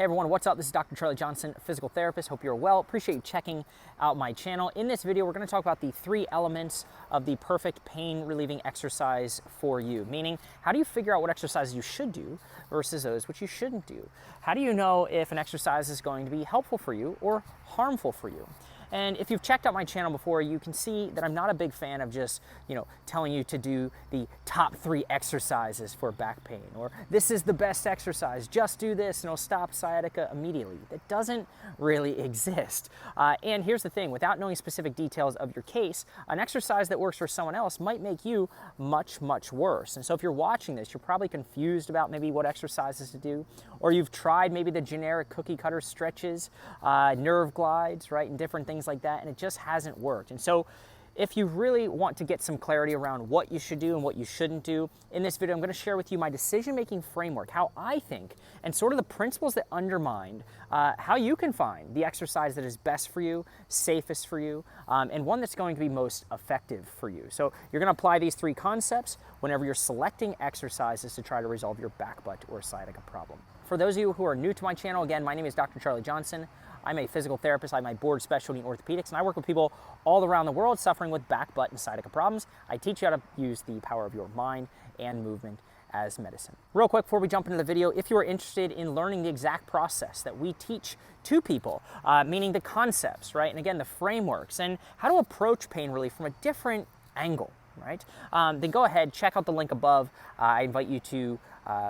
Hey everyone, what's up? This is Dr. Charlie Johnson, physical therapist. Hope you're well. Appreciate you checking out my channel. In this video, we're going to talk about the 3 elements of the perfect pain relieving exercise for you. Meaning, how do you figure out what exercises you should do versus those which you shouldn't do? How do you know if an exercise is going to be helpful for you or harmful for you? And if you've checked out my channel before, you can see that I'm not a big fan of just, telling you to do the top 3 exercises for back pain, or this is the best exercise, just do this and it'll stop sciatica immediately. That doesn't really exist. And here's the thing, without knowing specific details of your case, an exercise that works for someone else might make you much, much worse. And so if you're watching this, you're probably confused about maybe what exercises to do, or you've tried maybe the generic cookie cutter stretches, nerve glides, right, and different things like that, and it just hasn't worked. And so if you really want to get some clarity around what you should do and what you shouldn't do, in this video I'm going to share with you my decision-making framework, how I think, and sort of the principles that undermine how you can find the exercise that is best for you, safest for you, and one that's going to be most effective for you. So you're going to apply these 3 concepts whenever you're selecting exercises to try to resolve your back, butt, or sciatica problem. For those of you who are new to my channel, again, my name is Dr. Charlie Johnson. I'm a physical therapist. I have my board specialty in orthopedics, and I work with people all around the world suffering with back, butt, and sciatica problems. I teach you how to use the power of your mind and movement as medicine. Real quick before we jump into the video, if you are interested in learning the exact process that we teach to people, meaning the concepts, right, and again, the frameworks, and how to approach pain relief from a different angle, right, then go ahead, check out the link above. I invite you to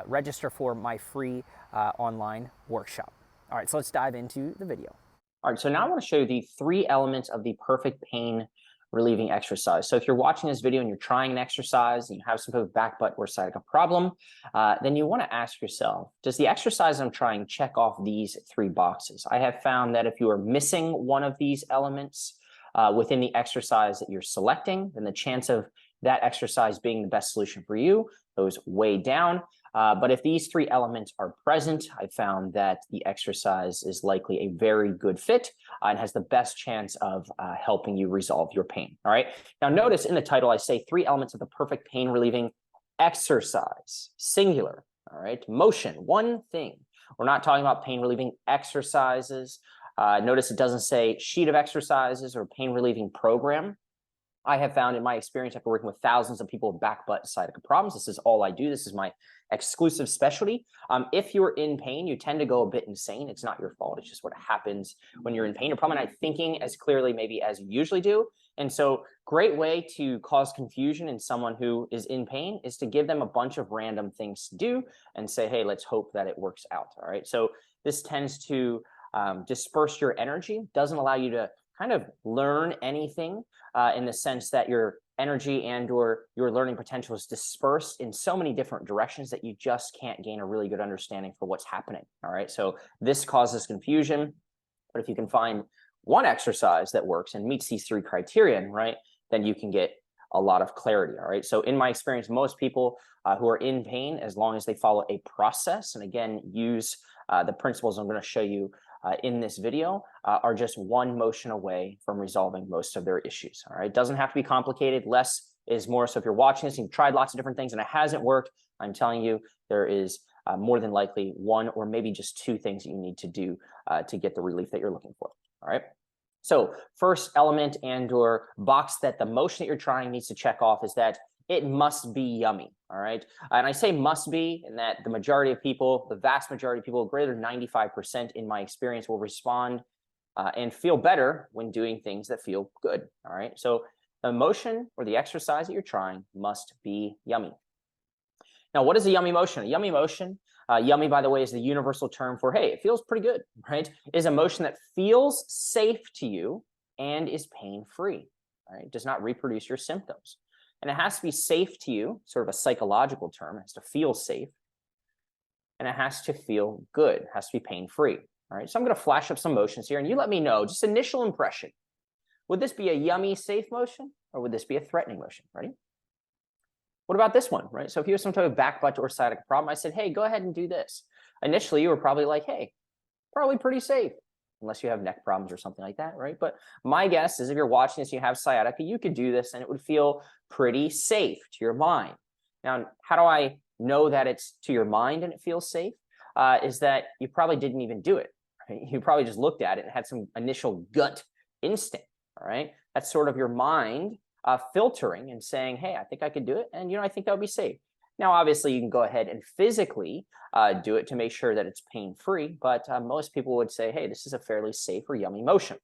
register for my free online workshop. All right, so let's dive into the video. All right, so now I want to show you the 3 elements of the perfect pain relieving exercise. So if you're watching this video and you're trying an exercise and you have some sort of back, butt, or sciatica problem, then you want to ask yourself, does the exercise I'm trying check off these 3 boxes? I have found that if you are missing one of these elements within the exercise that you're selecting, then the chance of that exercise being the best solution for you goes way down. But if these 3 elements are present, I found that the exercise is likely a very good fit and has the best chance of helping you resolve your pain. All right. Now, notice in the title, I say 3 elements of the perfect pain relieving exercise, singular. All right. Motion, one thing. We're not talking about pain relieving exercises. Notice it doesn't say sheet of exercises or pain relieving program. I have found in my experience after working with thousands of people with back, butt, sciatica problems, this is all I do. This is my exclusive specialty. If you're in pain, you tend to go a bit insane. It's not your fault. It's just what happens when you're in pain. You're probably not thinking as clearly maybe as you usually do. And so great way to cause confusion in someone who is in pain is to give them a bunch of random things to do and say, hey, let's hope that it works out. All right. So this tends to disperse your energy, doesn't allow you to kind of learn anything in the sense that your energy and or your learning potential is dispersed in so many different directions that you just can't gain a really good understanding for what's happening. All right, so this causes confusion, but if you can find one exercise that works and meets these 3 criteria, right, then you can get a lot of clarity. All right, so in my experience, most people who are in pain, as long as they follow a process and again use the principles I'm going to show you in this video, are just one motion away from resolving most of their issues. All right, it doesn't have to be complicated. Less is more. So if you're watching this and you've tried lots of different things and it hasn't worked, I'm telling you there is more than likely 1 or maybe just 2 things that you need to do to get the relief that you're looking for. All right. So first element and or box that the motion that you're trying needs to check off is that it must be yummy. All right. And I say must be in that the majority of people, the vast majority of people, greater than 95% in my experience, will respond and feel better when doing things that feel good. All right. So the motion or the exercise that you're trying must be yummy. Now, what is a yummy motion? A yummy motion, yummy, by the way, is the universal term for, hey, it feels pretty good, right? Is a motion that feels safe to you and is pain-free, right? It does not reproduce your symptoms. And it has to be safe to you, sort of a psychological term. It has to feel safe. And it has to feel good. It has to be pain-free. All right, so I'm going to flash up some motions here, and you let me know, just initial impression. Would this be a yummy, safe motion, or would this be a threatening motion? Ready? What about this one, right? So if you have some type of back, butt, or sciatica problem, I said, hey, go ahead and do this. Initially, you were probably like, hey, probably pretty safe. Unless you have neck problems or something like that, right? But my guess is if you're watching this, you have sciatica, you could do this and it would feel pretty safe to your mind. Now, how do I know that it's to your mind and it feels safe? is that you probably didn't even do it. Right? You probably just looked at it and had some initial gut instinct. All right, that's sort of your mind filtering and saying, hey, I think I could do it, and I think that would be safe. Now, obviously, you can go ahead and physically do it to make sure that it's pain-free, but most people would say, hey, this is a fairly safe or yummy motion.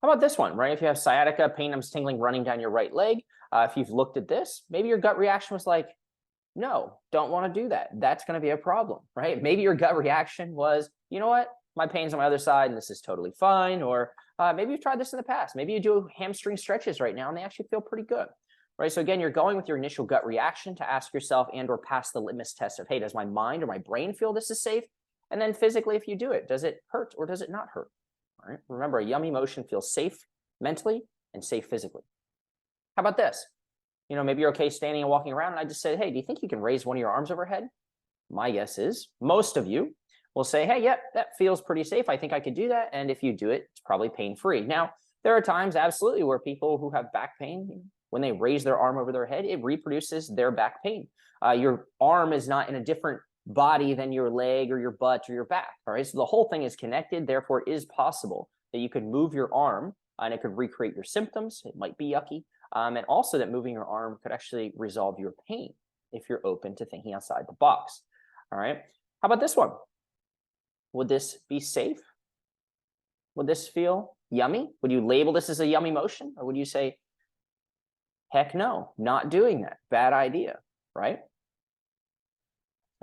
How about this one, right? If you have sciatica, pain, numbness, tingling running down your right leg, if you've looked at this, maybe your gut reaction was like, no, don't want to do that. That's going to be a problem, right? Maybe your gut reaction was, you know what? My pain's on my other side and this is totally fine. Or maybe you've tried this in the past. Maybe you do hamstring stretches right now and they actually feel pretty good, right? So again, you're going with your initial gut reaction to ask yourself and or pass the litmus test of, hey, does my mind or my brain feel this is safe? And then physically, if you do it, does it hurt or does it not hurt? All right. Remember, a yummy motion feels safe mentally and safe physically. How about this? Maybe you're okay standing and walking around and I just said, hey, do you think you can raise one of your arms overhead? My guess is most of you will say, hey, yep, that feels pretty safe. I think I could do that. And if you do it, it's probably pain-free. Now, there are times absolutely where people who have back pain, when they raise their arm over their head, it reproduces their back pain. Your arm is not in a different body than your leg or your butt or your back. All right. So the whole thing is connected. Therefore, it is possible that you could move your arm and it could recreate your symptoms. It might be yucky. And also that moving your arm could actually resolve your pain if you're open to thinking outside the box. All right. How about this one? Would this be safe? Would this feel yummy? Would you label this as a yummy motion? Or would you say, heck no, not doing that. Bad idea, right?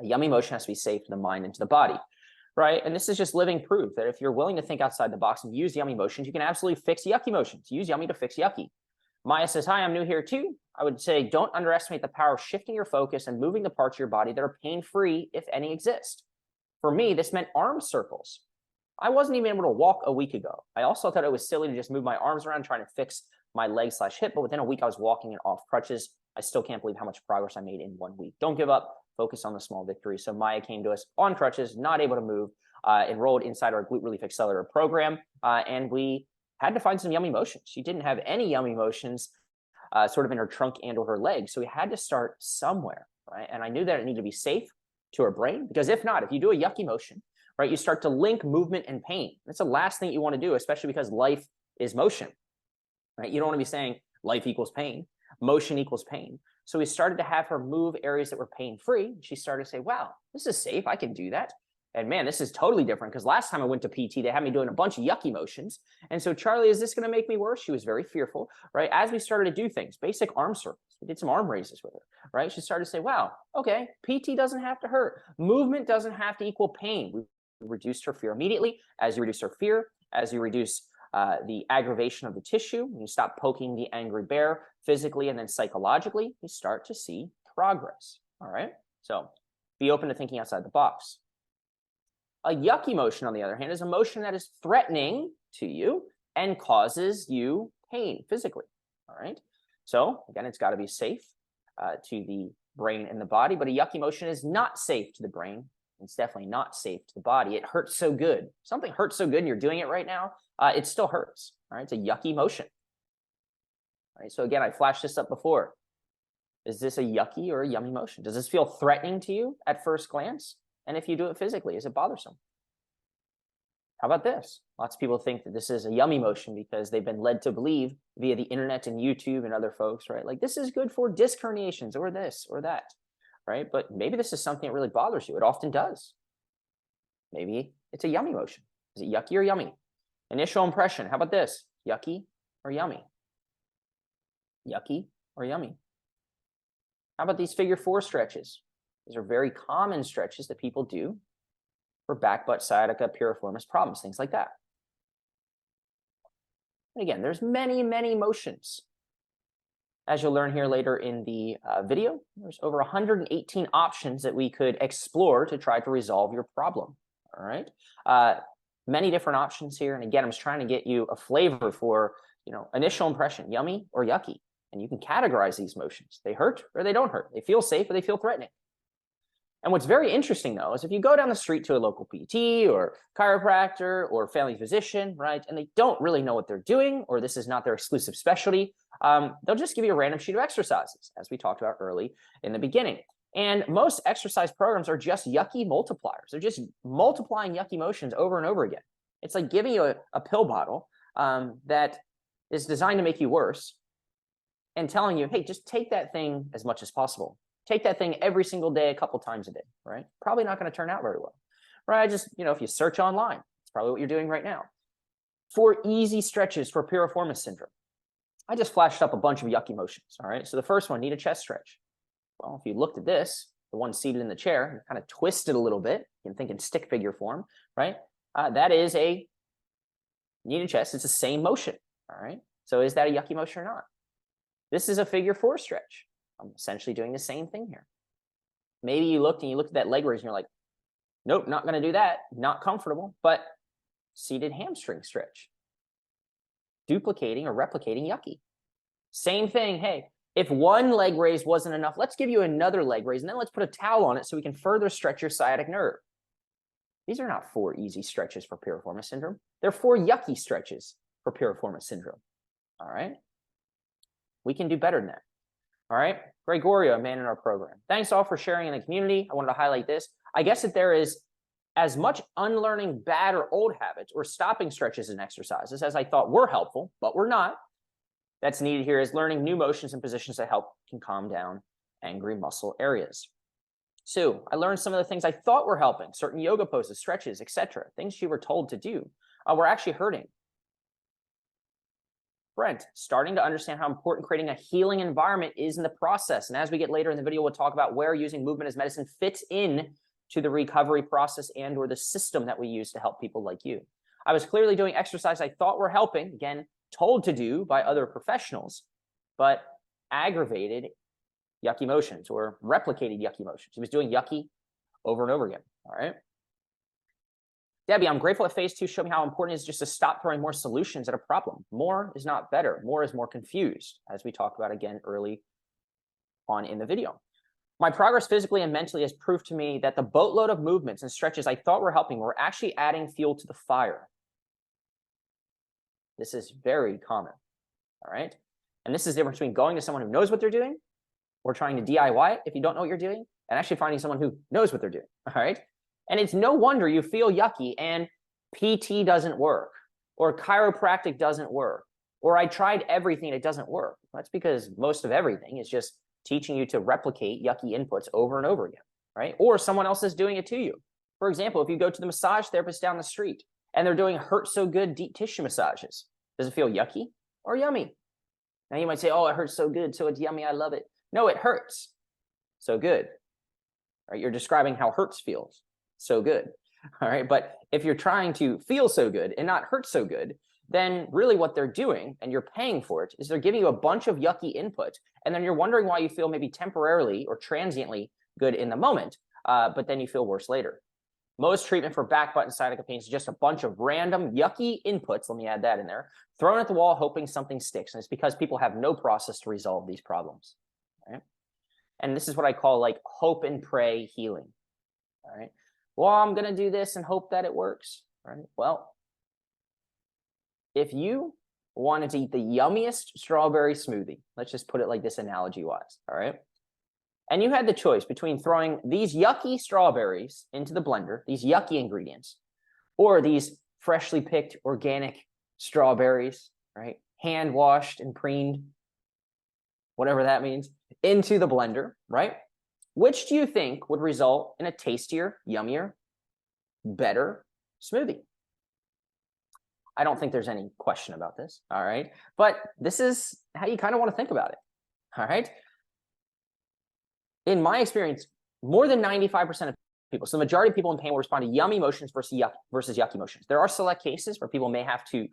A yummy motion has to be safe to the mind and to the body, right? And this is just living proof that if you're willing to think outside the box and use yummy motions, you can absolutely fix yucky motions. Use yummy to fix yucky. Maya says, hi, I'm new here too. I would say, don't underestimate the power of shifting your focus and moving the parts of your body that are pain-free, if any exist. For me, this meant arm circles. I wasn't even able to walk a week ago. I also thought it was silly to just move my arms around trying to fix my leg/hip, but within a week I was walking and off crutches. I still can't believe how much progress I made in 1 week. Don't give up. Focus on the small victories. So Maya came to us on crutches, not able to move, enrolled inside our Glute Relief Accelerator program, and we had to find some yummy motions. She didn't have any yummy motions sort of in her trunk and or her legs. So we had to start somewhere, right? And I knew that it needed to be safe to her brain, because if not, if you do a yucky motion, right, you start to link movement and pain. That's the last thing you want to do, especially because life is motion, right? You don't want to be saying life equals pain, motion equals pain. So we started to have her move areas that were pain-free. She started to say, wow, this is safe. I can do that. And man, this is totally different, because last time I went to PT, they had me doing a bunch of yucky motions. And so, Charlie, is this going to make me worse? She was very fearful, right? As we started to do things, basic arm circles, we did some arm raises with her, right? She started to say, wow, okay, PT doesn't have to hurt. Movement doesn't have to equal pain. We reduced her fear immediately. As you reduce her fear, as you reduce the aggravation of the tissue, when you stop poking the angry bear physically and then psychologically, you start to see progress, all right? So be open to thinking outside the box. A yucky motion, on the other hand, is a motion that is threatening to you and causes you pain physically, all right? So again, it's got to be safe to the brain and the body, but a yucky motion is not safe to the brain. It's definitely not safe to the body. It hurts so good. Something hurts so good and you're doing it right now, it still hurts, all right? It's a yucky motion. All right, so again, I flashed this up before. Is this a yucky or a yummy motion? Does this feel threatening to you at first glance? And if you do it physically, is it bothersome? How about this? Lots of people think that this is a yummy motion because they've been led to believe via the internet and YouTube and other folks, right? Like, this is good for disc herniations or this or that, right? But maybe this is something that really bothers you. It often does. Maybe it's a yummy motion. Is it yucky or yummy? Initial impression. How about this? Yucky or yummy? Yucky or yummy? How about these figure 4 stretches? These are very common stretches that people do for back, butt, sciatica, piriformis problems, things like that. And again, there's many, many motions. As you'll learn here later in the video, there's over 118 options that we could explore to try to resolve your problem, all right? Many different options here. And again, I'm just trying to get you a flavor for, initial impression, yummy or yucky. And you can categorize these motions. They hurt or they don't hurt. They feel safe or they feel threatening. And what's very interesting, though, is if you go down the street to a local PT or chiropractor or family physician, right, and they don't really know what they're doing, or this is not their exclusive specialty, they'll just give you a random sheet of exercises, as we talked about early in the beginning. And most exercise programs are just yucky multipliers. They're just multiplying yucky motions over and over again. It's like giving you a pill bottle that is designed to make you worse and telling you, hey, just take that thing as much as possible. Take that thing every single day, a couple times a day, right? Probably not going to turn out very well, right? Just, if you search online, it's probably what you're doing right now. 4 easy stretches for piriformis syndrome. I just flashed up a bunch of yucky motions, all right? So the first one, need a chest stretch. Well, if you looked at this, the one seated in the chair, you kind of twist it a little bit. You can think in stick figure form, right? That is a knee to chest. It's the same motion, all right? So is that a yucky motion or not? This is a figure 4 stretch. I'm essentially doing the same thing here. Maybe you looked at that leg raise and you're like, nope, not going to do that. Not comfortable, but seated hamstring stretch. Duplicating or replicating yucky. Same thing. Hey, if one leg raise wasn't enough, let's give you another leg raise, and then let's put a towel on it so we can further stretch your sciatic nerve. These are not 4 easy stretches for piriformis syndrome. They're 4 yucky stretches for piriformis syndrome. All right? We can do better than that. All right? Gregorio, a man in our program. Thanks all for sharing in the community. I wanted to highlight this. I guess that there is as much unlearning bad or old habits or stopping stretches and exercises as I thought were helpful, but were not. That's needed here is learning new motions and positions that can calm down angry muscle areas. Sue, I learned some of the things I thought were helping, certain yoga poses, stretches, etc. Things you were told to do were actually hurting. Brent, starting to understand how important creating a healing environment is in the process. And as we get later in the video, we'll talk about where using movement as medicine fits in to the recovery process and or the system that we use to help people like you. I was clearly doing exercise I thought were helping, again, told to do by other professionals, but aggravated yucky motions or replicated yucky motions. He was doing yucky over and over again, all right? Debbie, I'm grateful that phase 2 showed me how important it is just to stop throwing more solutions at a problem. More is not better. More is more confused, as we talked about again early on in the video. My progress physically and mentally has proved to me that the boatload of movements and stretches I thought were helping were actually adding fuel to the fire. This is very common, all right? And this is the difference between going to someone who knows what they're doing or trying to DIY it if you don't know what you're doing, and actually finding someone who knows what they're doing, all right? And it's no wonder you feel yucky and PT doesn't work, or chiropractic doesn't work, or I tried everything and it doesn't work. That's because most of everything is just teaching you to replicate yucky inputs over and over again, right? Or someone else is doing it to you. For example, if you go to the massage therapist down the street and they're doing hurt so good deep tissue massages, does it feel yucky or yummy? Now you might say, oh, it hurts so good, so it's yummy, I love it. No, it hurts so good, right? You're describing how hurts feels so good, all right? But if you're trying to feel so good and not hurt so good, then really what they're doing, and you're paying for it, is they're giving you a bunch of yucky input, and then you're wondering why you feel maybe temporarily or transiently good in the moment, but then you feel worse later. Most treatment for back, butt, and sciatica pain is just a bunch of random yucky inputs, let me add that in there, thrown at the wall hoping something sticks, and it's because people have no process to resolve these problems, right? And this is what I call like hope and pray healing, all right? Well, I'm going to do this and hope that it works, right? Well, if you wanted to eat the yummiest strawberry smoothie, let's just put it like this analogy-wise, all right? And you had the choice between throwing these yucky strawberries into the blender, these yucky ingredients, or these freshly picked organic strawberries, right? Hand washed and preened, whatever that means, into the blender, right? Which do you think would result in a tastier, yummier, better smoothie? I don't think there's any question about this, all right? But this is how you kind of want to think about it, all right? In my experience, more than 95% of people, so the majority of people in pain will respond to yummy motions versus yucky motions. There are select cases where people may have to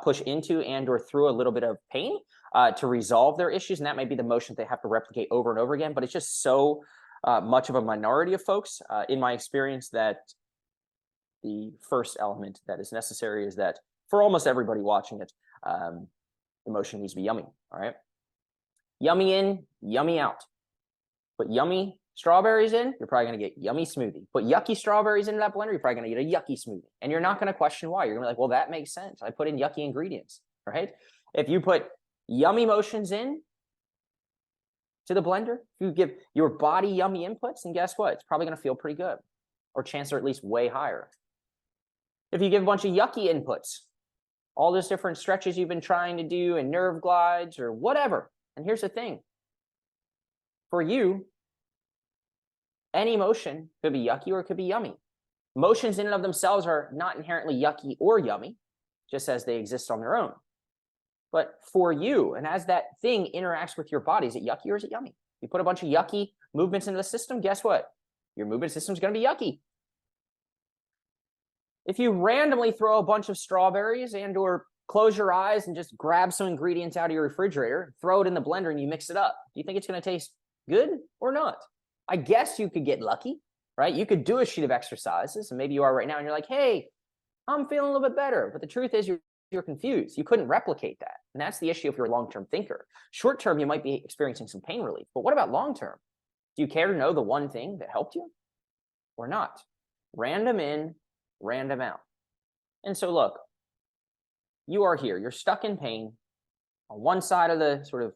push into and or through a little bit of pain to resolve their issues, and that might be the motion they have to replicate over and over again, but it's just so much of a minority of folks, in my experience, that the first element that is necessary is that for almost everybody watching it, the motion needs to be yummy, all right? Yummy in, yummy out. Put yummy strawberries in, you're probably going to get yummy smoothie. Put yucky strawberries into that blender, you're probably going to get a yucky smoothie. And you're not going to question why. You're going to be like, well, that makes sense. I put in yucky ingredients, right? If you put yummy motions in to the blender, if you give your body yummy inputs, then guess what? It's probably going to feel pretty good, or chances are at least way higher. If you give a bunch of yucky inputs, all those different stretches you've been trying to do and nerve glides or whatever. And here's the thing. For you, any motion could be yucky or it could be yummy. Motions in and of themselves are not inherently yucky or yummy, just as they exist on their own. But for you, and as that thing interacts with your body, is it yucky or is it yummy? You put a bunch of yucky movements into the system, guess what? Your movement system is going to be yucky. If you randomly throw a bunch of strawberries and or close your eyes and just grab some ingredients out of your refrigerator, throw it in the blender and you mix it up, do you think it's going to taste good or not? I guess you could get lucky, right? You could do a sheet of exercises, and maybe you are right now, and you're like, hey, I'm feeling a little bit better. But the truth is you're confused. You couldn't replicate that. And that's the issue if you're a long-term thinker. Short-term, you might be experiencing some pain relief. But what about long-term? Do you care to know the one thing that helped you or not? Random in, random out. And so look, you are here. You're stuck in pain. On one side of the sort of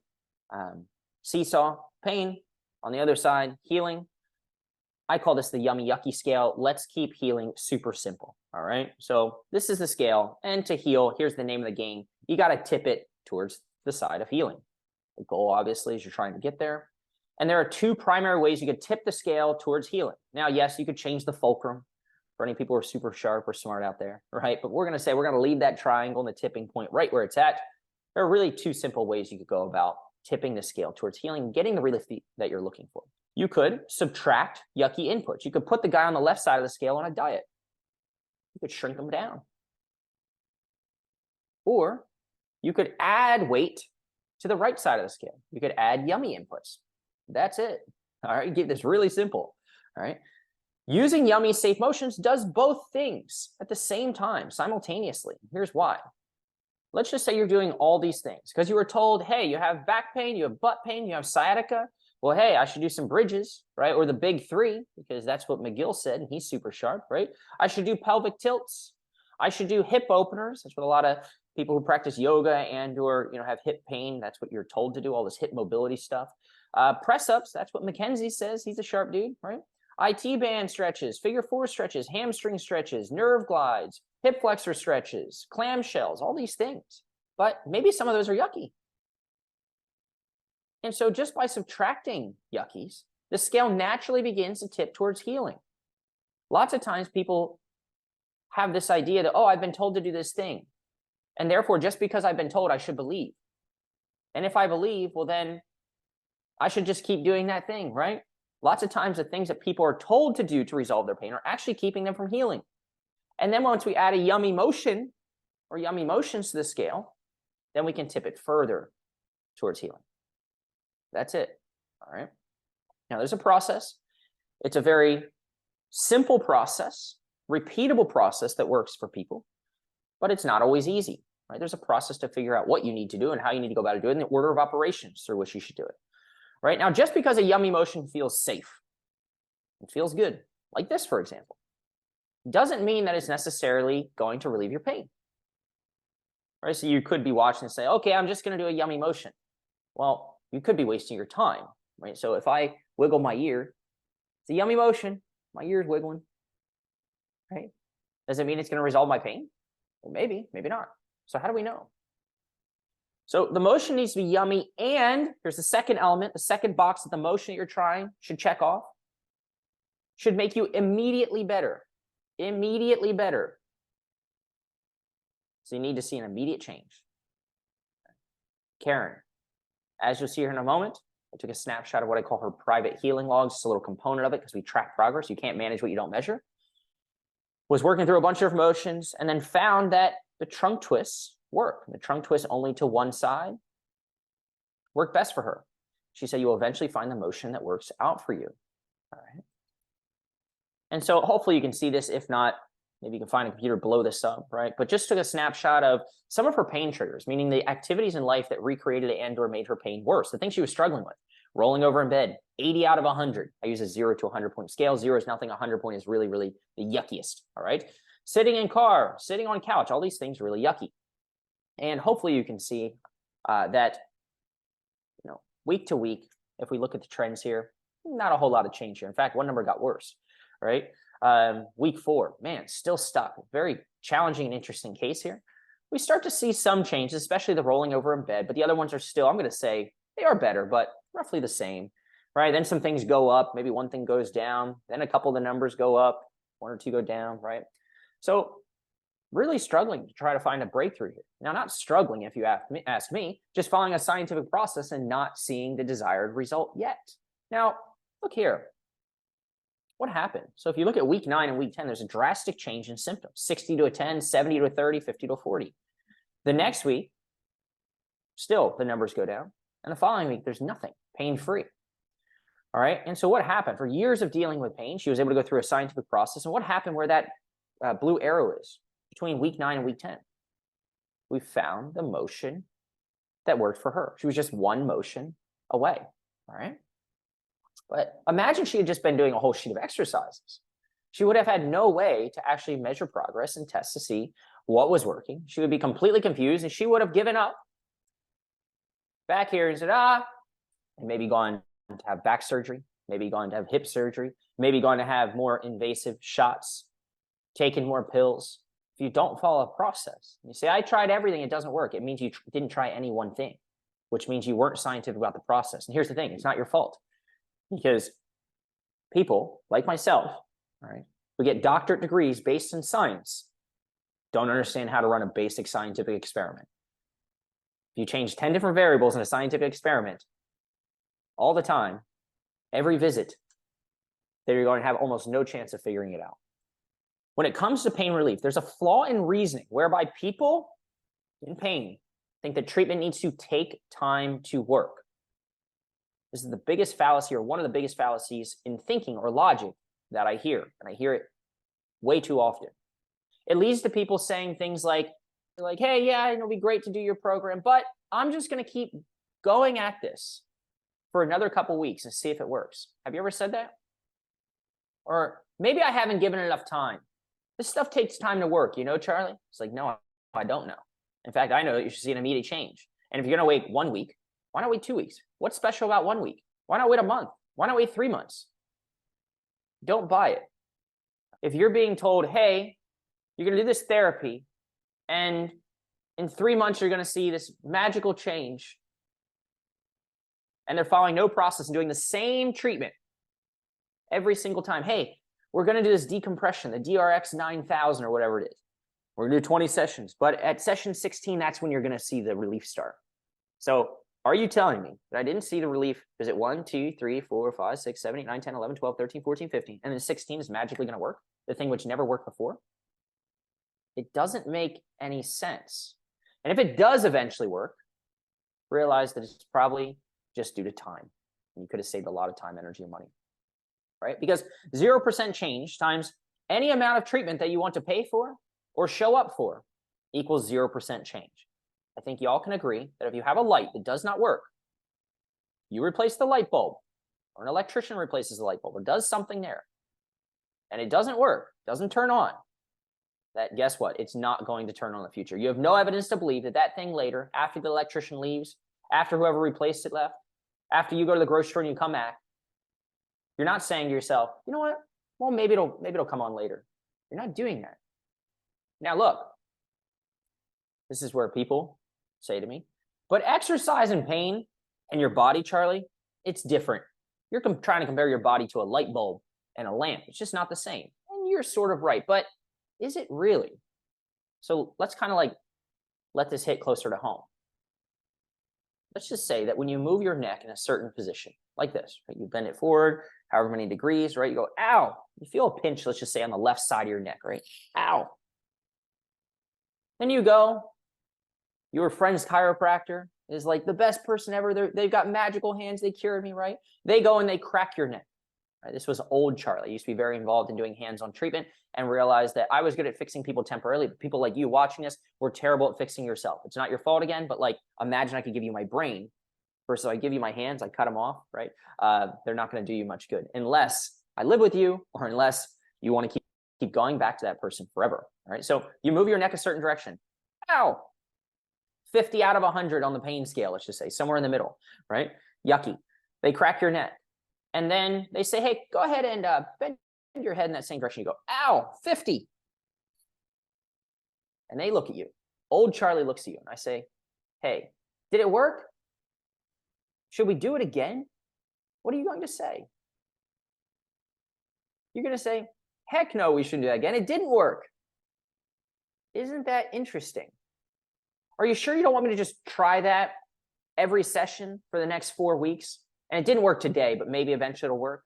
seesaw, pain. On the other side, healing. I call this the yummy yucky scale. Let's keep healing super simple. All right. So this is the scale. And to heal, here's the name of the game. You got to tip it towards the side of healing. The goal, obviously, is you're trying to get there. And there are two primary ways you could tip the scale towards healing. Now, yes, you could change the fulcrum for any people who are super sharp or smart out there, right? But we're going to say we're going to leave that triangle and the tipping point right where it's at. There are really two simple ways you could go about tipping the scale towards healing, getting the relief that you're looking for. You could subtract yucky inputs. You could put the guy on the left side of the scale on a diet. You could shrink them down. Or you could add weight to the right side of the scale. You could add yummy inputs. That's it. All right, keep this really simple. All right. Using yummy safe motions does both things at the same time, simultaneously. Here's why. Let's just say you're doing all these things because you were told, hey, you have back pain, you have butt pain, you have sciatica. Well, hey, I should do some bridges, right? Or the big three, because that's what McGill said, and he's super sharp, right? I should do pelvic tilts. I should do hip openers. That's what a lot of people who practice yoga and or have hip pain, that's what you're told to do, all this hip mobility stuff. Press ups, that's what Mackenzie says. He's a sharp dude, right? IT band stretches, figure four stretches, hamstring stretches, nerve glides, hip flexor stretches, clamshells, all these things. But maybe some of those are yucky. And so just by subtracting yuckies, the scale naturally begins to tip towards healing. Lots of times people have this idea that, oh, I've been told to do this thing. And therefore, just because I've been told, I should believe. And if I believe, well, then I should just keep doing that thing, right? Lots of times the things that people are told to do to resolve their pain are actually keeping them from healing. And then once we add a yummy motion or yummy motions to the scale, then we can tip it further towards healing. That's it. All right. Now there's a process. It's a very simple process, repeatable process that works for people, but it's not always easy, right? There's a process to figure out what you need to do and how you need to go about it, do it, and the order of operations through which you should do it. Right now, just because a yummy motion feels safe, it feels good, like this, for example, doesn't mean that it's necessarily going to relieve your pain. Right? So you could be watching and say, okay, I'm just going to do a yummy motion. Well, you could be wasting your time, right? So if I wiggle my ear, it's a yummy motion. My ear's wiggling, right? Does it mean it's going to resolve my pain? Well, maybe, maybe not. So how do we know? So the motion needs to be yummy, and here's the second element, the second box that the motion that you're trying should check off, should make you immediately better. Immediately better. So you need to see an immediate change. Karen, as you'll see here in a moment, I took a snapshot of what I call her private healing logs, just a little component of it because we track progress. You can't manage what you don't measure. Was working through a bunch of motions and then found that the trunk twists work. The trunk twist only to one side worked best for her. She said, you will eventually find the motion that works out for you. All right. And so hopefully you can see this. If not, maybe you can find a computer below this up, right? But just took a snapshot of some of her pain triggers, meaning the activities in life that recreated and or made her pain worse, the things she was struggling with. Rolling over in bed, 80 out of 100. I use a 0 to 100 point scale. 0 is nothing. 100 point is really, really the yuckiest, all right? Sitting in car, sitting on couch, all these things are really yucky. And hopefully you can see that week to week, if we look at the trends here, not a whole lot of change here. In fact, one number got worse, right? Week 4, man, still stuck. Very challenging and interesting case here. We start to see some changes, especially the rolling over in bed, but the other ones are still, I'm going to say, they are better, but roughly the same, right? Then some things go up, maybe one thing goes down, then a couple of the numbers go up, 1 or 2 go down, right? So really struggling to try to find a breakthrough here. Now, not struggling if you ask me, just following a scientific process and not seeing the desired result yet. Now, look here. What happened? So if you look at week 9 and week 10, there's a drastic change in symptoms, 60 to a 10, 70 to a 30, 50 to a 40. The next week, still the numbers go down. And the following week, there's nothing, pain-free. All right. And so what happened? For years of dealing with pain, she was able to go through a scientific process. And what happened where that blue arrow is between week 9 and week 10? We found the motion that worked for her. She was just one motion away. All right. But imagine she had just been doing a whole sheet of exercises. She would have had no way to actually measure progress and test to see what was working. She would be completely confused and she would have given up back here and said, and maybe gone to have back surgery, maybe gone to have hip surgery, maybe gone to have more invasive shots, taken more pills. If you don't follow a process, you say, I tried everything, it doesn't work. It means you didn't try any one thing, which means you weren't scientific about the process. And here's the thing, it's not your fault. Because people like myself, all right, who get doctorate degrees based in science, don't understand how to run a basic scientific experiment. If you change 10 different variables in a scientific experiment all the time, every visit, then you're going to have almost no chance of figuring it out. When it comes to pain relief, there's a flaw in reasoning whereby people in pain think that treatment needs to take time to work. This is the biggest fallacy, or one of the biggest fallacies in thinking or logic that I hear, and I hear it way too often. It leads to people saying things like, hey, yeah, it'll be great to do your program, but I'm just going to keep going at this for another couple weeks and see if it works. Have you ever said that? Or maybe I haven't given it enough time. This stuff takes time to work, you know, Charlie? It's like, no, I don't know. In fact, I know that you should see an immediate change. And if you're going to wait 1 week, why not wait 2 weeks? What's special about 1 week? Why not wait a month? Why not wait 3 months? Don't buy it. If you're being told, hey, you're going to do this therapy, and in 3 months, you're going to see this magical change, and they're following no process and doing the same treatment every single time. Hey, we're going to do this decompression, the DRX 9000 or whatever it is. We're going to do 20 sessions, but at session 16, that's when you're going to see the relief start. So are you telling me that I didn't see the relief? Is it 1, 2, 3, 4, 5, 6, 7, 8, 9, 10, 11, 12, 13, 14, 15, and then 16 is magically going to work? The thing which never worked before? It doesn't make any sense. And if it does eventually work, realize that it's probably just due to time. And you could have saved a lot of time, energy, and money, right? Because 0% change times any amount of treatment that you want to pay for or show up for equals 0% change. I think y'all can agree that if you have a light that does not work, you replace the light bulb, or an electrician replaces the light bulb, or does something there, and it doesn't work, doesn't turn on, that guess what? It's not going to turn on in the future. You have no evidence to believe that that thing later, after the electrician leaves, after whoever replaced it left, after you go to the grocery store and you come back, you're not saying to yourself, you know what? Well, maybe it'll come on later. You're not doing that. Now look, this is where people say to me, but exercise and pain and your body, Charlie, it's different. You're trying to compare your body to a light bulb and a lamp. It's just not the same. And you're sort of right, but is it really? So let's kind of like let this hit closer to home. Let's just say that when you move your neck in a certain position, like this, right? You bend it forward, however many degrees, right? You go, ow. You feel a pinch, let's just say on the left side of your neck, right? Ow. Then you go, your friend's chiropractor is like the best person ever. They've got magical hands. They cured me, right? They go and they crack your neck. Right? This was old Charlie. I used to be very involved in doing hands-on treatment and realized that I was good at fixing people temporarily, but people like you watching this were terrible at fixing yourself. It's not your fault again, but like imagine I could give you my brain versus I give you my hands, I cut them off, right? They're not going to do you much good unless I live with you or unless you want to keep going back to that person forever, right? So you move your neck a certain direction. Ow! 50 out of 100 on the pain scale, let's just say, somewhere in the middle, right? Yucky. They crack your neck. And then they say, hey, go ahead and bend your head in that same direction. You go, ow, 50. And they look at you. Old Charlie looks at you. And I say, hey, did it work? Should we do it again? What are you going to say? You're going to say, heck no, we shouldn't do that again. It didn't work. Isn't that interesting? Are you sure you don't want me to just try that every session for the next 4 weeks? And it didn't work today, but maybe eventually it'll work.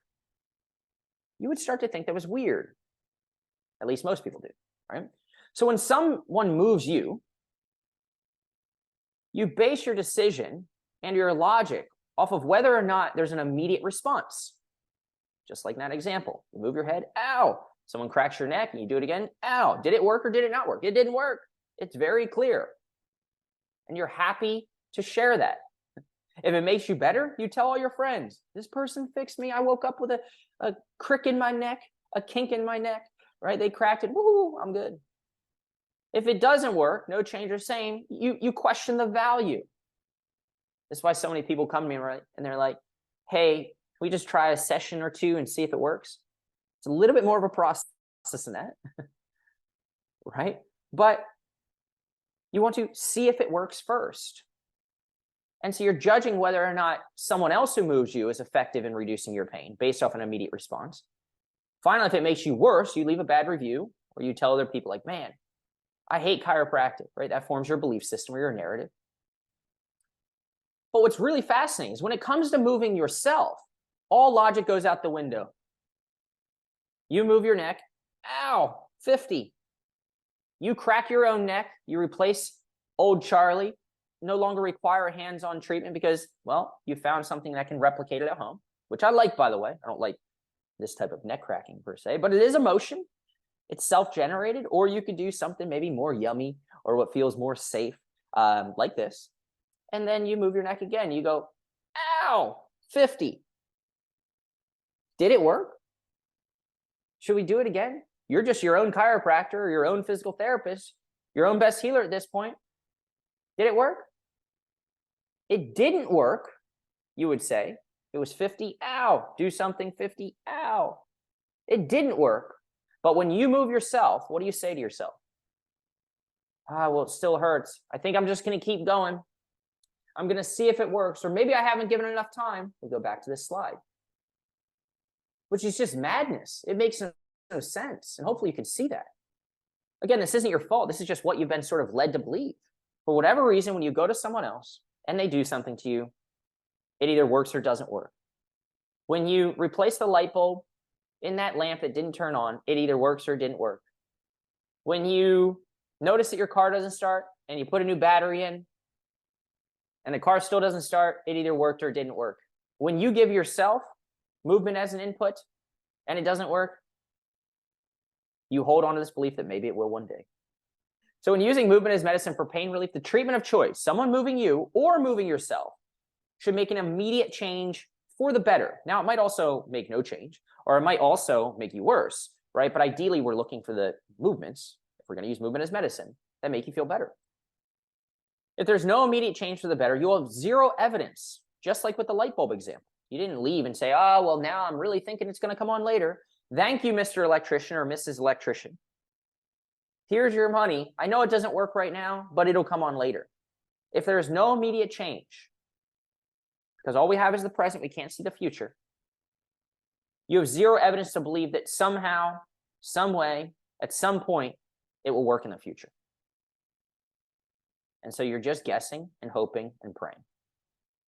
You would start to think that was weird. At least most people do, right? So when someone moves you, you base your decision and your logic off of whether or not there's an immediate response. Just like in that example, you move your head, ow. Someone cracks your neck and you do it again, ow. Did it work or did it not work? It didn't work. It's very clear. And you're happy to share that. If it makes you better, you tell all your friends, this person fixed me. I woke up with a crick in my neck, a kink in my neck, right? They cracked it, woo, I'm good. If it doesn't work, no change or same, you question the value. That's why so many people come to me, right? And they're like, hey, can we just try a session or two and see if it works? It's a little bit more of a process than that, right? But you want to see if it works first. And so you're judging whether or not someone else who moves you is effective in reducing your pain based off an immediate response. Finally, if it makes you worse, you leave a bad review or you tell other people like, man, I hate chiropractic, right? That forms your belief system or your narrative. But what's really fascinating is when it comes to moving yourself, all logic goes out the window. You move your neck, ow, 50. You crack your own neck, you replace old Charlie, no longer require hands-on treatment because, well, you found something that can replicate it at home, which I like, by the way. I don't like this type of neck cracking per se, but it is emotion. It's self-generated, or you could do something maybe more yummy or what feels more safe, like this. And then you move your neck again. You go, ow, 50. Did it work? Should we do it again? You're just your own chiropractor or your own physical therapist, your own best healer at this point. Did it work? It didn't work, you would say. It was 50, ow. Do something, 50, ow. It didn't work. But when you move yourself, what do you say to yourself? Well, it still hurts. I think I'm just going to keep going. I'm going to see if it works. Or maybe I haven't given enough time. We'll go back to this slide, which is just madness. It makes no sense. And hopefully you can see that. Again, this isn't your fault. This is just what you've been sort of led to believe. For whatever reason, when you go to someone else and they do something to you, it either works or doesn't work. When you replace the light bulb in that lamp that didn't turn on, it either works or didn't work. When you notice that your car doesn't start and you put a new battery in and the car still doesn't start, it either worked or didn't work. When you give yourself movement as an input and it doesn't work, you hold on to this belief that maybe it will one day. So when using movement as medicine for pain relief, the treatment of choice, someone moving you or moving yourself, should make an immediate change for the better. Now, it might also make no change, or it might also make you worse, right? But ideally, we're looking for the movements, if we're going to use movement as medicine, that make you feel better. If there's no immediate change for the better, you'll have zero evidence, just like with the light bulb example. You didn't leave and say, oh, well, now I'm really thinking it's going to come on later. Thank you, Mr. Electrician or Mrs. Electrician. Here's your money. I know it doesn't work right now, but it'll come on later. If there's no immediate change, because all we have is the present, we can't see the future, you have zero evidence to believe that somehow, some way, at some point, it will work in the future. And so you're just guessing and hoping and praying.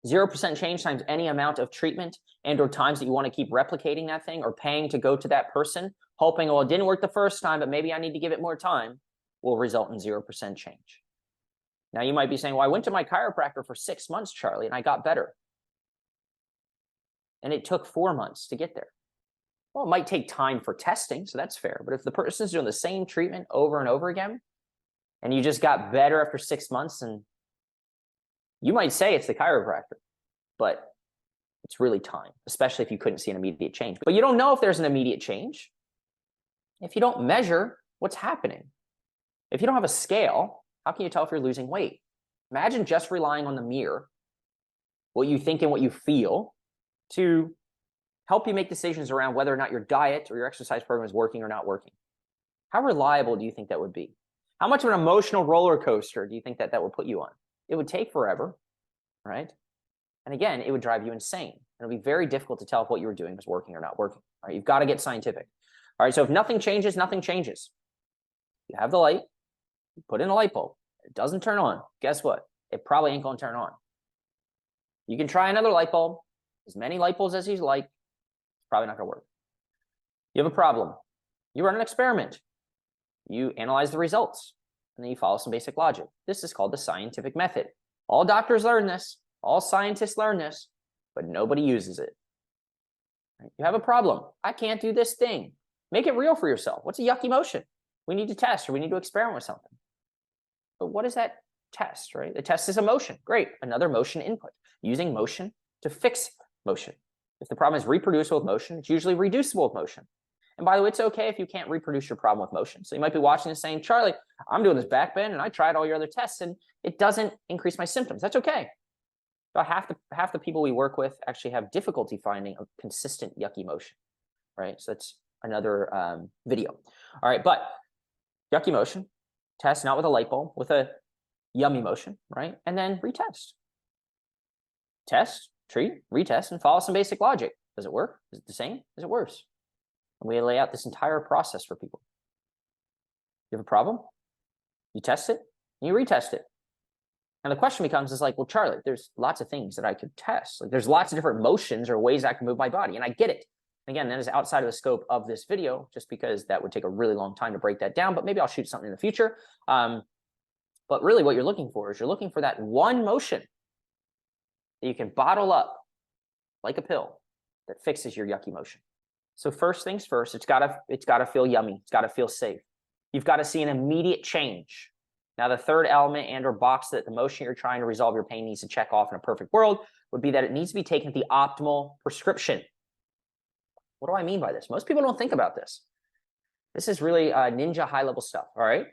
0% change times any amount of treatment and or times that you want to keep replicating that thing or paying to go to that person, hoping, well, it didn't work the first time, but maybe I need to give it more time, will result in 0% change. Now, you might be saying, well, I went to my chiropractor for 6 months, Charlie, and I got better. And it took 4 months to get there. Well, it might take time for testing, so that's fair. But if the person's doing the same treatment over and over again, and you just got better after 6 months, and you might say it's the chiropractor, but it's really time, especially if you couldn't see an immediate change. But you don't know if there's an immediate change if you don't measure what's happening. If you don't have a scale, how can you tell if you're losing weight? Imagine just relying on the mirror, what you think and what you feel, to help you make decisions around whether or not your diet or your exercise program is working or not working. How reliable do you think that would be? How much of an emotional roller coaster do you think that would put you on? It would take forever, right? And again, it would drive you insane. It would be very difficult to tell if what you were doing was working or not working. All right, you've got to get scientific. All right, so if nothing changes, nothing changes. You have the light, you put in a light bulb, it doesn't turn on. Guess what? It probably ain't going to turn on. You can try another light bulb, as many light bulbs as you like. It's probably not going to work. You have a problem. You run an experiment. You analyze the results, and then you follow some basic logic. This is called the scientific method. All doctors learn this. All scientists learn this, but nobody uses it. Right? You have a problem. I can't do this thing. Make it real for yourself. What's a yucky motion? We need to test, or we need to experiment with something. But what is that test, right? The test is a motion. Great. Another motion input. Using motion to fix motion. If the problem is reproducible with motion, it's usually reducible with motion. And by the way, it's okay if you can't reproduce your problem with motion. So you might be watching this saying, Charlie, I'm doing this back bend and I tried all your other tests and it doesn't increase my symptoms. That's okay. About half the people we work with actually have difficulty finding a consistent yucky motion, right? So that's another video. All right, but yucky motion, test not with a light bulb, with a yummy motion, right? And then retest. Test, treat, retest, and follow some basic logic. Does it work? Is it the same? Is it worse? And we lay out this entire process for people. You have a problem, you test it, and you retest it. And the question becomes is like, well, Charlie, there's lots of things that I could test. Like there's lots of different motions or ways I can move my body. And I get it. Again, that is outside of the scope of this video, just because that would take a really long time to break that down, but maybe I'll shoot something in the future. But really what you're looking for is you're looking for that one motion that you can bottle up like a pill that fixes your yucky motion. So first things first, it's gotta feel yummy. It's gotta feel safe. You've got to see an immediate change. Now, the third element and or box that the motion you're trying to resolve your pain needs to check off in a perfect world would be that it needs to be taken at the optimal prescription. What do I mean by this? Most people don't think about this. This is really ninja high-level stuff, all right?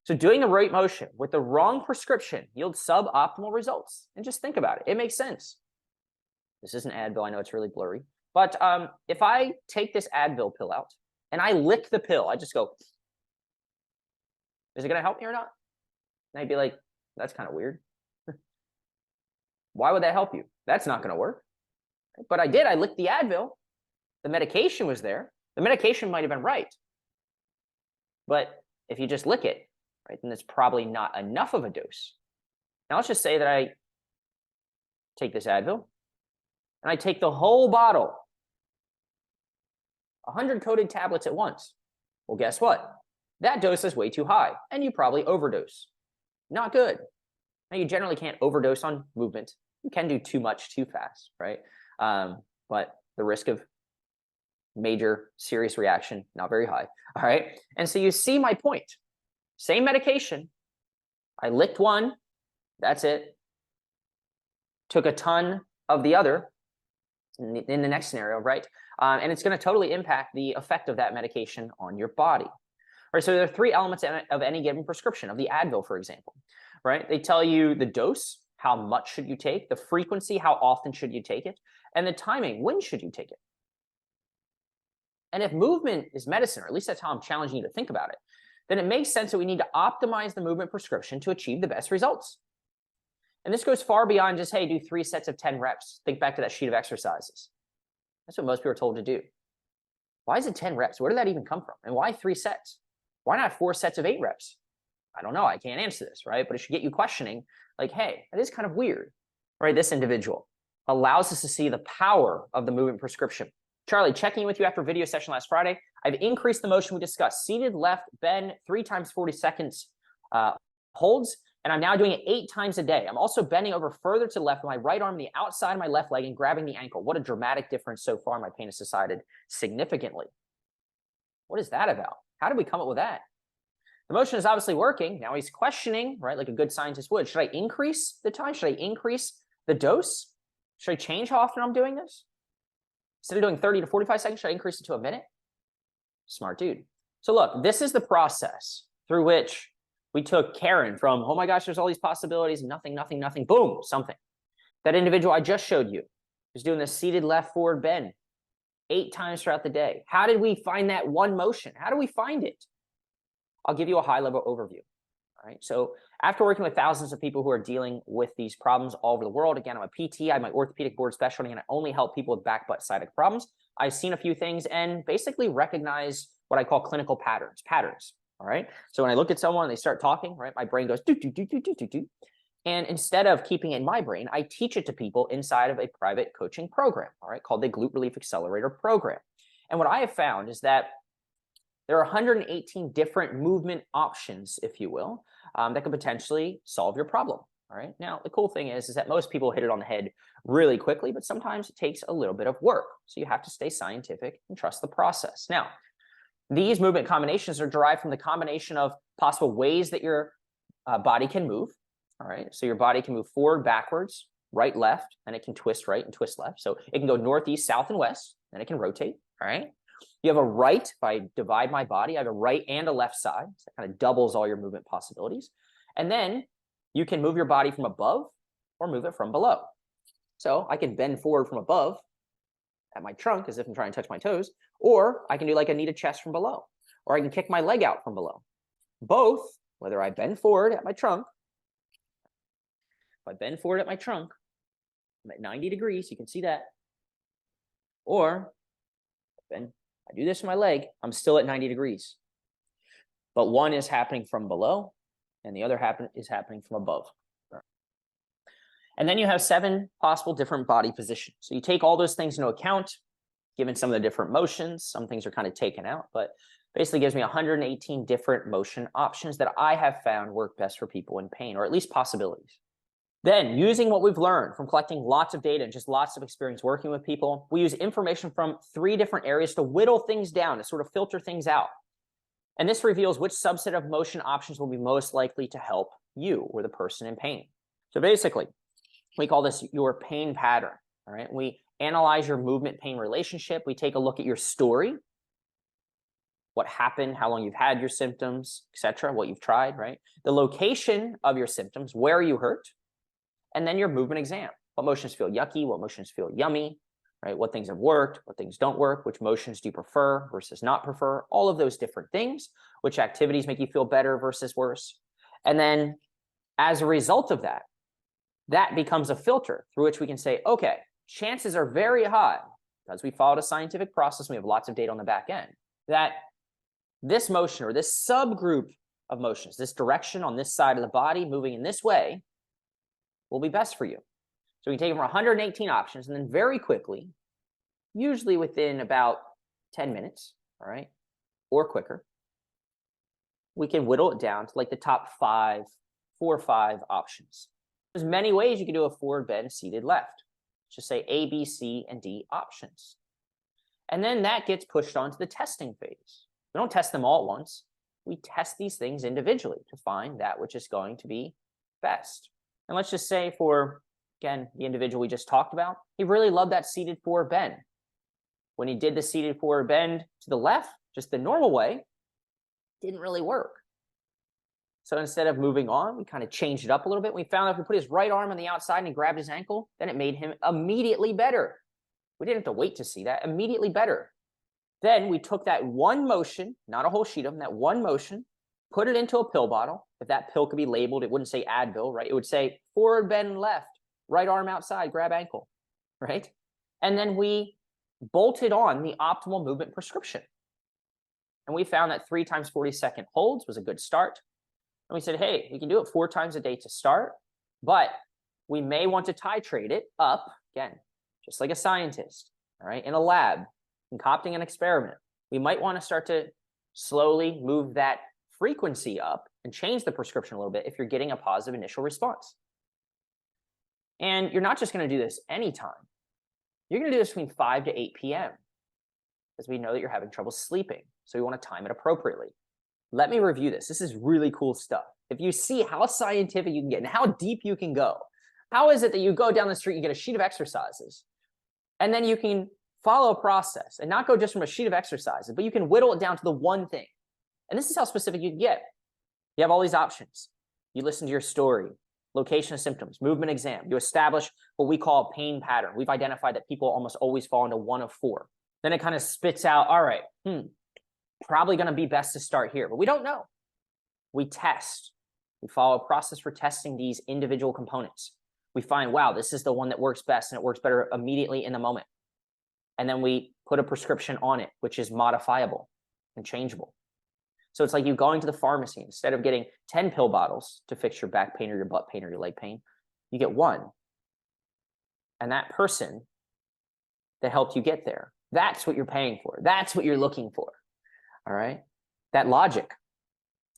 So doing the right motion with the wrong prescription yields suboptimal results. And just think about it. It makes sense. This is an Advil. I know it's really blurry. But if I take this Advil pill out and I lick the pill, I just go, is it going to help me or not? And I'd be like, that's kind of weird. Why would that help you? That's not going to work. But I did. I licked the Advil. The medication was there. The medication might have been right. But if you just lick it, right, then it's probably not enough of a dose. Now let's just say that I take this Advil and I take the whole bottle, 100 coated tablets at once. Well, guess what? That dose is way too high, and you probably overdose. Not good. Now, you generally can't overdose on movement. You can do too much too fast, right? But the risk of major serious reaction, not very high. All right. And so you see my point. Same medication. I licked one. That's it. Took a ton of the other in the next scenario, right? And it's going to totally impact the effect of that medication on your body. All right, so there are three elements of any given prescription, of the Advil, for example, right? They tell you the dose, how much should you take, the frequency, how often should you take it, and the timing, when should you take it? And if movement is medicine, or at least that's how I'm challenging you to think about it, then it makes sense that we need to optimize the movement prescription to achieve the best results. And this goes far beyond just, hey, do 3 sets of 10 reps. Think back to that sheet of exercises. That's what most people are told to do. Why is it 10 reps? Where did that even come from? And why 3 sets? Why not 4 sets of 8 reps? I don't know. I can't answer this, right? But it should get you questioning, like, hey, that is kind of weird, right? This individual allows us to see the power of the movement prescription. Charlie, checking in with you after video session last Friday. I've increased the motion we discussed. Seated left bend 3 times 40 seconds holds, and I'm now doing it 8 times a day. I'm also bending over further to the left with my right arm, the outside of my left leg, and grabbing the ankle. What a dramatic difference so far. My pain has subsided significantly. What is that about? How did we come up with that? The motion is obviously working. Now he's questioning, right, like a good scientist would. Should I increase the time? Should I increase the dose? Should I change how often I'm doing this? Instead of doing 30 to 45 seconds, should I increase it to a minute? Smart dude. So look, this is the process through which we took Karen from, oh my gosh, there's all these possibilities, nothing, nothing, nothing, boom, something. That individual I just showed you who's doing the seated left forward bend 8 times throughout the day. How did we find that one motion? How do we find it? I'll give you a high-level overview. All right. So after working with thousands of people who are dealing with these problems all over the world, again, I'm a PT, I have my orthopedic board specialty, and I only help people with back, butt, sciatica problems. I've seen a few things and basically recognize what I call clinical patterns. All right. So when I look at someone and they start talking, right, my brain goes do, do, do, do, do, do, do. And instead of keeping it in my brain, I teach it to people inside of a private coaching program, all right, called the Glute Relief Accelerator Program. And what I have found is that there are 118 different movement options, if you will, that could potentially solve your problem. All right. Now, the cool thing is that most people hit it on the head really quickly, but sometimes it takes a little bit of work. So you have to stay scientific and trust the process. Now, these movement combinations are derived from the combination of possible ways that your body can move. All right. So your body can move forward, backwards, right, left, and it can twist right and twist left. So it can go northeast, south, and west, and it can rotate. All right. You have a right, if I divide my body, I have a right and a left side. So that kind of doubles all your movement possibilities. And then you can move your body from above or move it from below. So I can bend forward from above at my trunk as if I'm trying to touch my toes, or I can do like a knee to chest from below, or I can kick my leg out from below. Both, whether I bend forward at my trunk, if I bend forward at my trunk, I'm at 90 degrees, you can see that, or bend I do this with my leg, I'm still at 90 degrees. But one is happening from below, and the other is happening from above. And then you have 7 possible different body positions. So you take all those things into account, given some of the different motions. Some things are kind of taken out, but basically gives me 118 different motion options that I have found work best for people in pain, or at least possibilities. Then, using what we've learned from collecting lots of data and just lots of experience working with people, we use information from 3 different areas to whittle things down, to sort of filter things out. And this reveals which subset of motion options will be most likely to help you or the person in pain. So basically, we call this your pain pattern. All right. We analyze your movement pain relationship. We take a look at your story, what happened, how long you've had your symptoms, etc., what you've tried, right? The location of your symptoms, where you hurt. And then your movement exam. What motions feel yucky? What motions feel yummy? Right? What things have worked? What things don't work? Which motions do you prefer versus not prefer? All of those different things. Which activities make you feel better versus worse? And then as a result of that, that becomes a filter through which we can say, okay, chances are very high, because we followed a scientific process and we have lots of data on the back end, that this motion or this subgroup of motions, this direction on this side of the body moving in this way, will be best for you. So we take from 118 options, and then very quickly, usually within about 10 minutes, all right, or quicker, we can whittle it down to like the top 4 or 5 options. There's many ways you can do a forward bend seated left. Just say A, B, C, and D options. And then that gets pushed on to the testing phase. We don't test them all at once. We test these things individually to find that which is going to be best. And let's just say for, again, the individual we just talked about, he really loved that seated forward bend. When he did the seated forward bend to the left, just the normal way, it didn't really work. So instead of moving on, we kind of changed it up a little bit. We found if we put his right arm on the outside and he grabbed his ankle, then it made him immediately better. We didn't have to wait to see that, immediately better. Then we took that one motion, not a whole sheet of them, that one motion, put it into a pill bottle. If that pill could be labeled, it wouldn't say Advil, right? It would say forward bend left, right arm outside, grab ankle, right? And then we bolted on the optimal movement prescription. And we found that 3 times 40-second holds was a good start. And we said, hey, we can do it 4 times a day to start, but we may want to titrate it up, again, just like a scientist, all right, in a lab, concocting an experiment. We might want to start to slowly move that frequency up and change the prescription a little bit if you're getting a positive initial response. And you're not just going to do this anytime. You're going to do this between 5 to 8 p.m. because we know that you're having trouble sleeping. So we want to time it appropriately. Let me review this. This is really cool stuff. If you see how scientific you can get and how deep you can go, how is it that you go down the street, you get a sheet of exercises, and then you can follow a process and not go just from a sheet of exercises, but you can whittle it down to the one thing. And this is how specific you can get. You have all these options. You listen to your story, location of symptoms, movement exam. You establish what we call a pain pattern. We've identified that people almost always fall into one of four. Then it kind of spits out, all right, probably going to be best to start here, but we don't know. We test. We follow a process for testing these individual components. We find, wow, this is the one that works best, and it works better immediately in the moment. And then we put a prescription on it, which is modifiable and changeable. So it's like you going to the pharmacy. Instead of getting 10 pill bottles to fix your back pain or your butt pain or your leg pain, you get one. And that person that helped you get there, that's what you're paying for. That's what you're looking for. All right? That logic.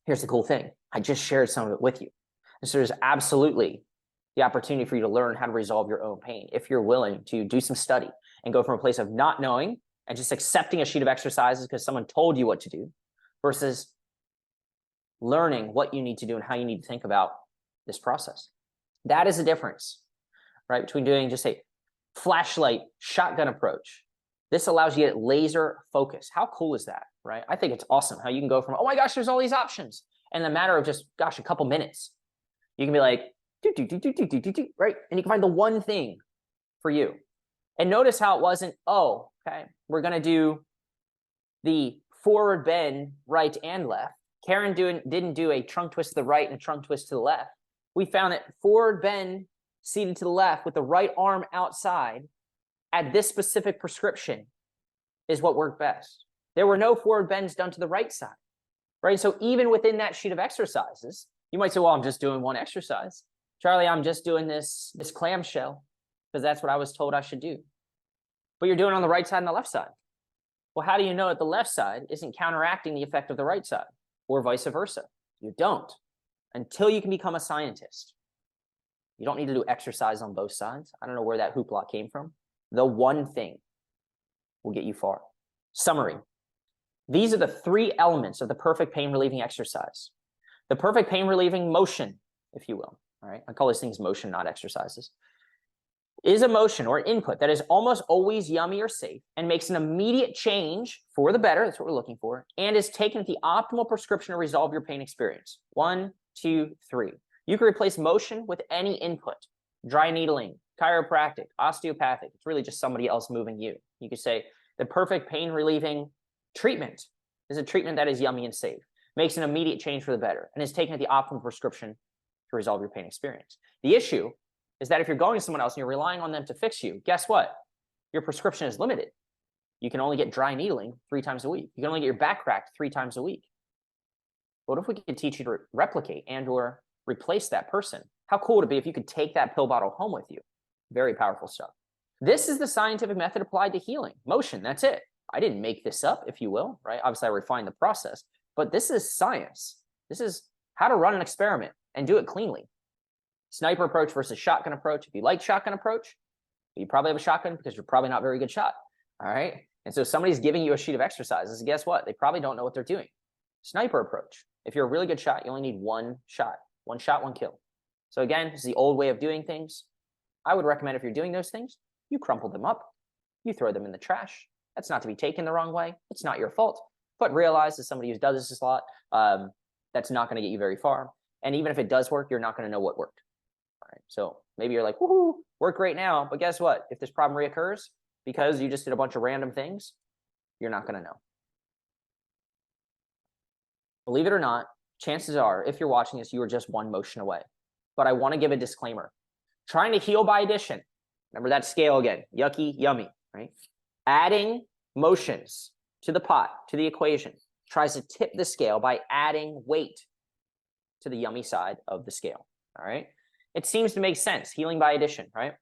Here's the cool thing. I just shared some of it with you. And so there's absolutely the opportunity for you to learn how to resolve your own pain if you're willing to do some study and go from a place of not knowing and just accepting a sheet of exercises because someone told you what to do versus learning what you need to do and how you need to think about this process. That is the difference, right? Between doing just a flashlight shotgun approach. This allows you to get laser focus. How cool is that, right? I think it's awesome how you can go from, oh my gosh, there's all these options. And in a matter of just, gosh, a couple minutes, you can be like, right? And you can find the one thing for you. And notice how it wasn't, oh, okay, we're going to do the forward bend right and left. Karen didn't do a trunk twist to the right and a trunk twist to the left. We found that forward bend seated to the left with the right arm outside at this specific prescription is what worked best. There were no forward bends done to the right side, right? So even within that sheet of exercises, you might say, well, I'm just doing one exercise. Charlie, I'm just doing this clamshell because that's what I was told I should do. But you're doing it on the right side and the left side. Well, how do you know that the left side isn't counteracting the effect of the right side or vice versa? You don't until you can become a scientist. You don't need to do exercise on both sides. I don't know where that hoopla came from. The one thing will get you far. Summary. These are the three elements of the perfect pain relieving exercise. The perfect pain relieving motion, if you will. All right. I call these things motion, not exercises. Is a motion or input that is almost always yummy or safe and makes an immediate change for the better. That's what we're looking for. And is taken at the optimal prescription to resolve your pain experience. 1, 2, 3. You can replace motion with any input. Dry needling, chiropractic, osteopathic. It's really just somebody else moving you. You could say the perfect pain relieving treatment is a treatment that is yummy and safe, makes an immediate change for the better, and is taken at the optimal prescription to resolve your pain experience. The issue is that if you're going to someone else and you're relying on them to fix you, guess what? Your prescription is limited. You can only get dry needling 3 times a week. You can only get your back cracked 3 times a week. What if we could teach you to replicate and or replace that person? How cool would it be if you could take that pill bottle home with you? Very powerful stuff. This is the scientific method applied to healing. Motion, that's it. I didn't make this up, if you will, right? Obviously, I refined the process, but this is science. This is how to run an experiment and do it cleanly. Sniper approach versus shotgun approach. If you like shotgun approach, you probably have a shotgun because you're probably not a very good shot. All right. And so somebody's giving you a sheet of exercises. Guess what? They probably don't know what they're doing. Sniper approach. If you're a really good shot, you only need one shot. One shot, one kill. So again, this is the old way of doing things. I would recommend if you're doing those things, you crumple them up. You throw them in the trash. That's not to be taken the wrong way. It's not your fault. But realize as somebody who does this a lot, that's not going to get you very far. And even if it does work, you're not going to know what worked. All right. So maybe you're like, woohoo, work great now. But guess what? If this problem reoccurs because you just did a bunch of random things, you're not going to know. Believe it or not, chances are, if you're watching this, you are just one motion away. But I want to give a disclaimer. Trying to heal by addition. Remember that scale again. Yucky, yummy, right? Adding motions to the pot, to the equation, tries to tip the scale by adding weight to the yummy side of the scale, all right? It seems to make sense, healing by addition, right?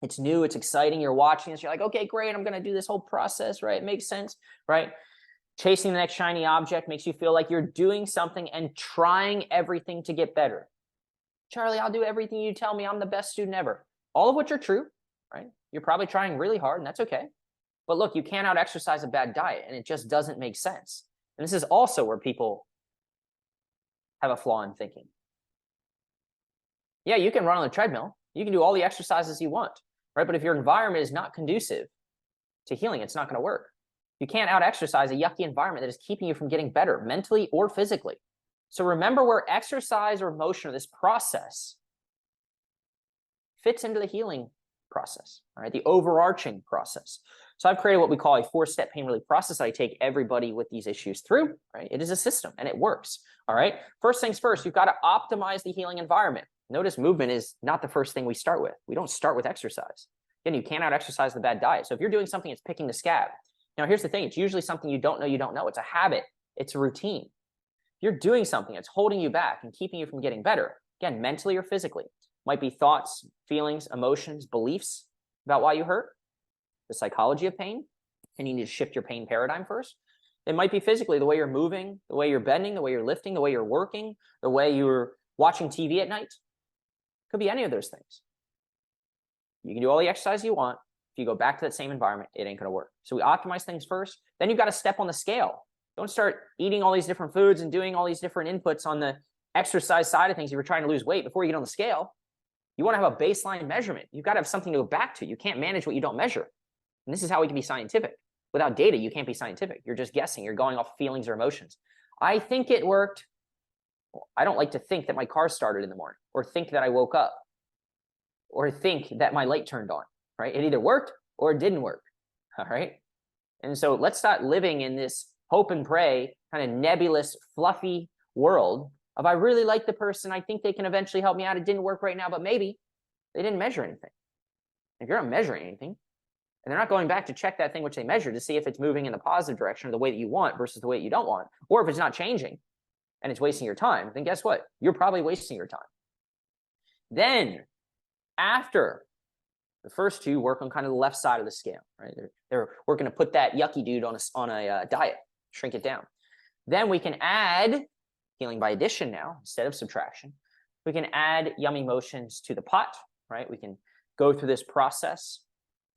It's new, it's exciting, you're watching this, you're like, okay, great, I'm gonna do this whole process, right? It makes sense, right? Chasing the next shiny object makes you feel like you're doing something and trying everything to get better. Charlie, I'll do everything you tell me, I'm the best student ever. All of which are true, right? You're probably trying really hard and that's okay. But look, you can't out-exercise a bad diet and it just doesn't make sense. And this is also where people have a flaw in thinking. Yeah, you can run on the treadmill. You can do all the exercises you want, right? But if your environment is not conducive to healing, it's not going to work. You can't out-exercise a yucky environment that is keeping you from getting better mentally or physically. So remember where exercise or motion or this process fits into the healing process, all right, the overarching process. So I've created what we call a 4-step pain relief process that I take everybody with these issues through, right? It is a system and it works, all right? First things first, you've got to optimize the healing environment. Notice movement is not the first thing we start with. We don't start with exercise. Again, you can't out-exercise the bad diet. So if you're doing something, it's picking the scab. Now, here's the thing. It's usually something you don't know. It's a habit. It's a routine. If you're doing something that's holding you back and keeping you from getting better, again, mentally or physically, might be thoughts, feelings, emotions, beliefs about why you hurt, the psychology of pain, and you need to shift your pain paradigm first. It might be physically, the way you're moving, the way you're bending, the way you're lifting, the way you're working, the way you're watching TV at night. Could be any of those things. You can do all the exercise you want. If you go back to that same environment, it ain't going to work. So we optimize things first. Then you've got to step on the scale. Don't start eating all these different foods and doing all these different inputs on the exercise side of things. If you're trying to lose weight before you get on the scale, you want to have a baseline measurement. You've got to have something to go back to. You can't manage what you don't measure. And this is how we can be scientific. Without data, you can't be scientific. You're just guessing. You're going off feelings or emotions. I think it worked. Well, I don't like to think that my car started in the morning, or think that I woke up, or think that my light turned on, right? It either worked or it didn't work, all right? And so let's start living in this hope and pray, kind of nebulous, fluffy world of, I really like the person. I think they can eventually help me out. It didn't work right now, but maybe. They didn't measure anything. If you're not measuring anything, and they're not going back to check that thing which they measured to see if it's moving in the positive direction or the way that you want versus the way that you don't want, or if it's not changing and it's wasting your time, then guess what? You're probably wasting your time. Then, after the first two, work on kind of the left side of the scale, right? They're working to put that yucky dude on a diet, shrink it down. Then we can add healing by addition now instead of subtraction. We can add yummy motions to the pot, right? We can go through this process,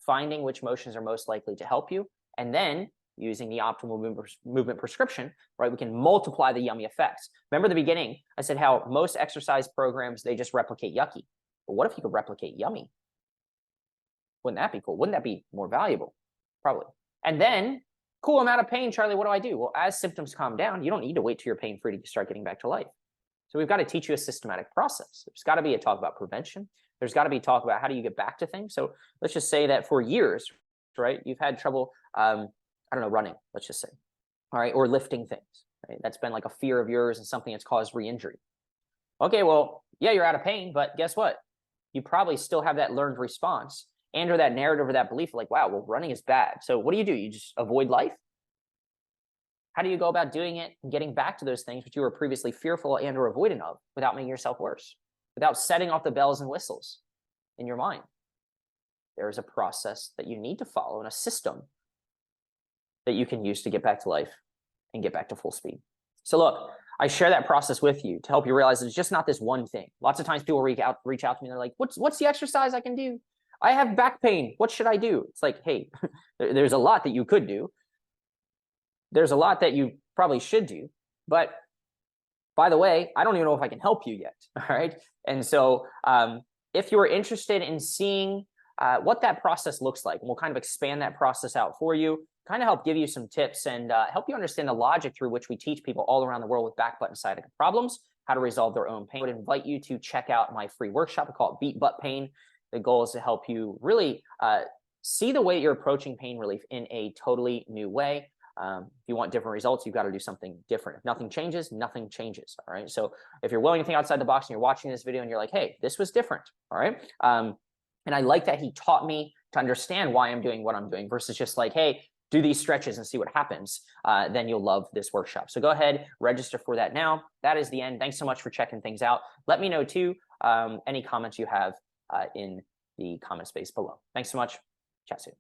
finding which motions are most likely to help you, and then using the optimal movement prescription, right? We can multiply the yummy effects. Remember the beginning, I said how most exercise programs, they just replicate yucky. But what if you could replicate yummy? Wouldn't that be cool? Wouldn't that be more valuable? Probably. And then, cool, I'm out of pain, Charlie, what do I do? Well, as symptoms calm down, you don't need to wait till you're pain-free to start getting back to life. So we've got to teach you a systematic process. There's got to be a talk about prevention. There's got to be talk about how do you get back to things. So let's just say that for years, right, you've had trouble, I don't know, running, let's just say, all right, or lifting things, right? That's been like a fear of yours and something that's caused re-injury. Okay, well, yeah, you're out of pain, but guess what? You probably still have that learned response and or that narrative or that belief like, wow, well, running is bad. So what do? You just avoid life? How do you go about doing it and getting back to those things which you were previously fearful and or avoidant of without making yourself worse, without setting off the bells and whistles in your mind? There is a process that you need to follow and a system that you can use to get back to life and get back to full speed. So look, I share that process with you to help you realize it's just not this one thing. Lots of times people reach out to me and they're like, what's the exercise I can do? I have back pain. What should I do? It's like, hey, there's a lot that you could do. There's a lot that you probably should do. But by the way, I don't even know if I can help you yet. All right. And so if you're interested in seeing what that process looks like, and we'll kind of expand that process out for you, kind of help give you some tips and help you understand the logic through which we teach people all around the world with back, butt, and sciatica problems, how to resolve their own pain. I would invite you to check out my free workshop. We call it Beat Butt Pain. The goal is to help you really see the way you're approaching pain relief in a totally new way. If you want different results, you've got to do something different. If nothing changes, nothing changes. All right. So if you're willing to think outside the box and you're watching this video and you're like, hey, this was different. All right. And I like that he taught me to understand why I'm doing what I'm doing versus just like, hey, do these stretches and see what happens. Then you'll love this workshop. So go ahead, register for that now. That is the end. Thanks so much for checking things out. Let me know too, any comments you have in the comment space below. Thanks so much. Chat soon.